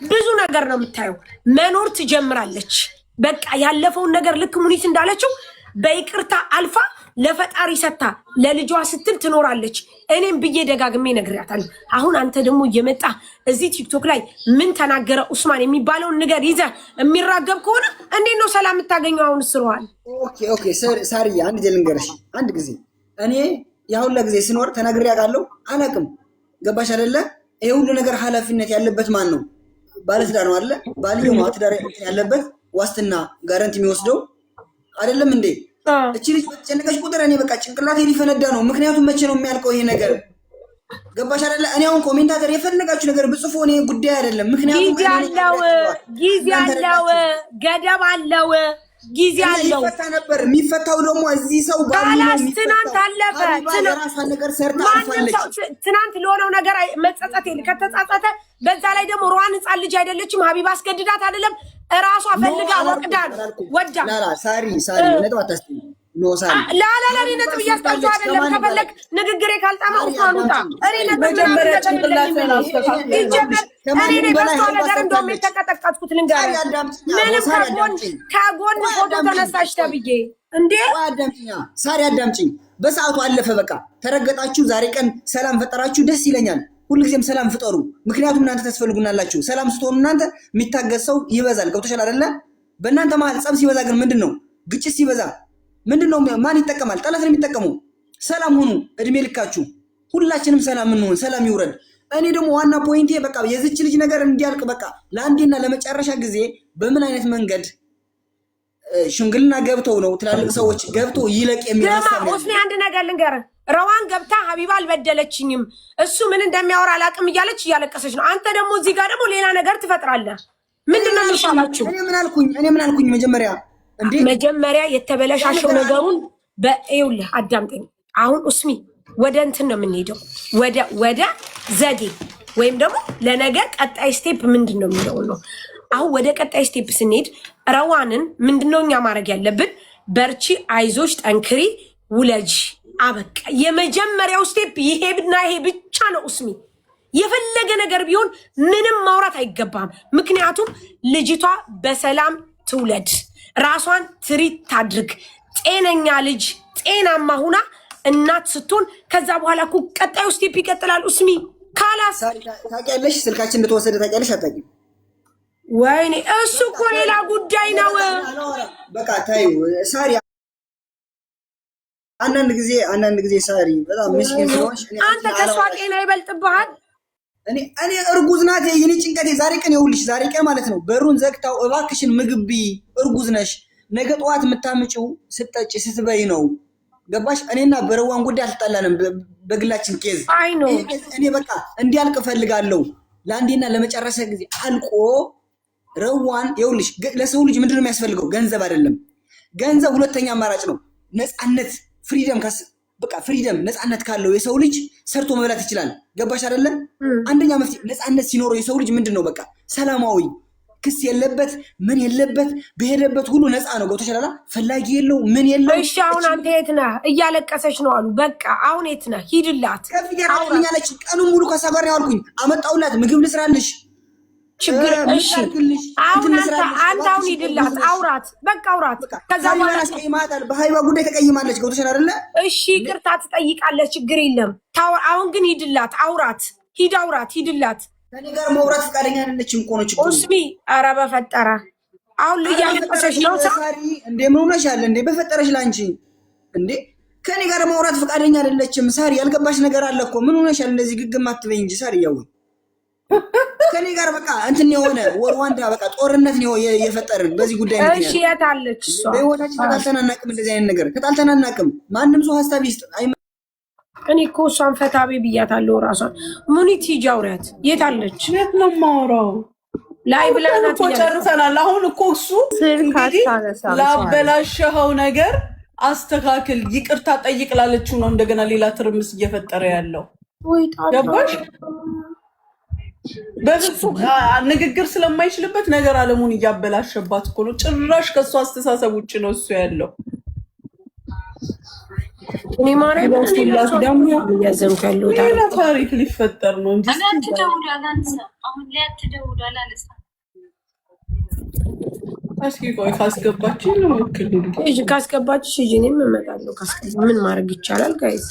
ብዙ ነገር ነው የምታየው። መኖር ትጀምራለች። በቃ ያለፈውን ነገር ልክ ሙኒት እንዳለችው በይቅርታ አልፋ ለፈጣሪ ሰታ ለልጇ ስትል ትኖራለች። እኔም ብዬ ደጋግሜ ነግሬያታለሁ። አሁን አንተ ደግሞ እየመጣ እዚህ ቲክቶክ ላይ ምን ተናገረ ኡስማን የሚባለውን ነገር ይዘህ የሚራገብ ከሆነ እንዴት ነው ሰላም የምታገኘው? አሁን ስሯል። ኦኬ ሳሪ አንድ ልንገርሽ። አንድ ጊዜ እኔ ያሁን ለጊዜ ስኖር ተናግሬ አውቃለሁ። አላውቅም። ገባሽ አይደለ? ይሄ ሁሉ ነገር ኃላፊነት ያለበት ማን ነው? ባለትዳር ነው አይደለ? ባልየው ነው ትዳር ያለበት ዋስትና ጋራንቲ የሚወስደው አይደለም እንዴ? እቺ ልጅ በተጨነቀች ቁጥር እኔ በቃ ጭንቅላቴ ሊፈነዳ ነው። ምክንያቱም መቼ ነው የሚያልቀው ይሄ ነገር? ገባሽ አይደለ? እኔ አሁን ኮሜንታተር የፈለጋችሁ ነገር ብጽፎ እኔ ጉዳይ አይደለም። ምክንያቱም ጊዜ አለው፣ ገደብ አለው፣ ጊዜ አለው። ይፈታ ነበር። የሚፈታው ደግሞ እዚህ ሰው ባላስ ትናንት አለፈ። ትናንት ለሆነው ነገር መጸጸት ከተጸጸተ በዛ ላይ ደግሞ ሩዋን ህፃን ልጅ አይደለችም። ሀቢባ አስገድዳት አይደለም እራሷ ፈልጋ ወቅዳን ወዳ ሳሪ ነጥብ አታስቢ ኖ ሳሪ ላላላኒ ነጥብ እያስጣልኩ አይደለም። ከፈለግ ንግግሬ ካልጣማ ኡስማኑታ እኔ ነጥብ መጀመሪያ ጭንቅላትን አስተካክል። እኔ በሷ ነገር እንደውም የተቀጠቀጥኩት ልንገርህ። ምንም ከጎን ፎቶ ተነሳሽ ተብዬ እንዴ ሳሪ አዳምጪኝ። በሰዓቱ አለፈ። በቃ ተረገጣችሁ። ዛሬ ቀን ሰላም ፈጠራችሁ። ደስ ይለኛል። ሁልጊዜም ሰላም ፍጠሩ። ምክንያቱም እናንተ ተስፈልጉናላችሁ። ሰላም ስትሆኑ እናንተ የሚታገስ ሰው ይበዛል። ገብቶሻል አይደለ? በእናንተ መሀል ጸብ ሲበዛ ግን ምንድነው? ግጭት ሲበዛ ምንድነው? ማን ይጠቀማል? ጠላት ነው የሚጠቀመው። ሰላም ሁኑ እድሜ ልካችሁ። ሁላችንም ሰላም እንሆን፣ ሰላም ይውረድ። እኔ ደግሞ ዋና ፖይንቴ በቃ የዚች ልጅ ነገር እንዲያልቅ በቃ ለአንዴና ለመጨረሻ ጊዜ በምን አይነት መንገድ ሽምግልና ገብተው ነው ትላልቅ ሰዎች ገብተው ይለቅ የሚል ሐሳብ ነው። ኦስኒ አንድ ነገር ልንገርህ። ረዋን ገብታ ሀቢባ አልበደለችኝም እሱ ምን እንደሚያወራ አላውቅም እያለች እያለቀሰች ነው። አንተ ደግሞ እዚህ ጋር ደግሞ ሌላ ነገር ትፈጥራለህ። ምንድነው የሚሻላችሁ? እኔ ምን አልኩኝ? መጀመሪያ የተበለሻሸው ነገሩን በይውልህ አዳምጠኝ። አሁን ኡስሚ ወደ እንትን ነው የምንሄደው፣ ወደ ዘዴ ወይም ደግሞ ለነገ ቀጣይ ስቴፕ ምንድን ነው የሚለው ነው። አሁን ወደ ቀጣይ ስቴፕ ስንሄድ ረዋንን ምንድነው እኛ ማድረግ ያለብን? በርቺ፣ አይዞሽ፣ ጠንክሪ፣ ውለጅ። አበቃ። የመጀመሪያው ስቴፕ ይሄና ይሄ ብቻ ነው ኡስሚ። የፈለገ ነገር ቢሆን ምንም ማውራት አይገባም። ምክንያቱም ልጅቷ በሰላም ትውለድ፣ ራሷን ትሪት ታድርግ። ጤነኛ ልጅ ጤናማ ሁና እናት ስትሆን ከዛ በኋላ እኮ ቀጣዩ ስቴፕ ይቀጥላል ኡስሚ። ካላስ ታውቂያለሽ፣ ስልካችን እንደተወሰደ ታውቂያለሽ አታውቂም? ወይኔ እሱ እኮ ሌላ ጉዳይ ነው። በቃ ታዩ ሳሪ። አንዳንድ ጊዜ ሳሪ በጣም ምስኪን ስለሆንሽ አንተ ከሷ ጤና ይበልጥብሃል። እኔ እርጉዝ ናት። የኔ ጭንቀቴ ዛሬ ቀን ይኸውልሽ፣ ዛሬ ቀን ማለት ነው በሩን ዘግታው እባክሽን ምግብ ብይ፣ እርጉዝ ነሽ፣ ነገ ጠዋት የምታምጪው ስትጠጪ ስትበይ ነው። ገባሽ? እኔና በረዋን ጉዳይ አልተጣላንም፣ በግላችን ኬዝ። እኔ በቃ እንዲያልቅ እፈልጋለሁ ለአንዴና ለመጨረሻ ጊዜ አልቆ። ረዋን ይኸውልሽ፣ ለሰው ልጅ ምንድነው የሚያስፈልገው? ገንዘብ አይደለም። ገንዘብ ሁለተኛ አማራጭ ነው። ነፃነት፣ ፍሪደም በቃ ፍሪደም፣ ነፃነት ካለው የሰው ልጅ ሰርቶ መብላት ይችላል። ገባሽ አይደለም? አንደኛ መፍትሄ ነፃነት ሲኖረው የሰው ልጅ ምንድነው በቃ ሰላማዊ፣ ክስ የለበት፣ ምን የለበት፣ በሄደበት ሁሉ ነፃ ነው። ገብቶሻል አይደል? ፈላጊ የለው ምን የለው። እሺ አሁን አንተ የት ነህ? እያለቀሰች ነው አሉ። በቃ አሁን የት ነህ? ሂድላት። ከፊት ያለች ቀኑን ሙሉ ከእሷ ጋር ነው ያልኩኝ። አመጣውላት፣ ምግብ ልስራልሽ፣ ችግር እሺ። አሁን አንተ አሁን ሂድላት፣ አውራት፣ በቃ አውራት። ከዛ በኋላ ተቀይማታል፣ በሀይባ ጉዳይ ተቀይማለች። ገብቶሻል አይደለ? እሺ ይቅርታ ትጠይቃለች፣ ችግር የለም። አሁን ግን ሂድላት፣ አውራት፣ ሂድ አውራት፣ ሂድላት። ከኔ ጋር ማውራት ፈቃደኛ አይደለችም እኮ ነው ችግሩ። ኡስሚ ኧረ በፈጠረ አሁን ልያለቀሰች ነው። ሳሪ እንዴ ምን ሆነሻል እንዴ? በፈጠረሽ ላንቺ እንዴ ከኔ ጋር ማውራት ፈቃደኛ አይደለችም። ሳሪ ያልገባሽ ነገር አለ እኮ። ምን ሆነሻል? እንደዚህ ግግም አትበይ እንጂ ሳሪ። ያው ከኔ ጋር በቃ እንትን የሆነ ወርዋንዳ በቃ ጦርነት ነው የፈጠርን በዚህ ጉዳይ ነው። እሺ የታለች እሷ? በህይወታችን ተጣልተናናቅም፣ እንደዚህ አይነት ነገር ተጣልተናናቅም። ማንም ሰው ሀሳብ ይስጥ። እኔ እኮ እሷን ፈታቤ ብያታለሁ። ራሷን ሙኒት ሂጂ አውሪያት። የታለች? የት ነው የማወራው? ላይ ብለናት እኮ ጨርሰናል። አሁን እኮ እሱ ላበላሸኸው ነገር አስተካክል፣ ይቅርታ ጠይቅ ላለችው ነው እንደገና ሌላ ትርምስ እየፈጠረ ያለው። ገባሽ? በፍጹም ንግግር ስለማይችልበት ነገር አለሙን እያበላሸባት እኮ ነው። ጭራሽ ከእሱ አስተሳሰብ ውጭ ነው እሱ ያለው። እኔ ማርያም ደግሞ እያዘንኩ ያለው ሌላ ታሪክ ሊፈጠር ነው እንጂ እስኪ ቆይ ካስገባችኝ ልሞክር። ካስገባችሽ እኔም እመጣለሁ። ምን ማድረግ ይቻላል ጋይዝ?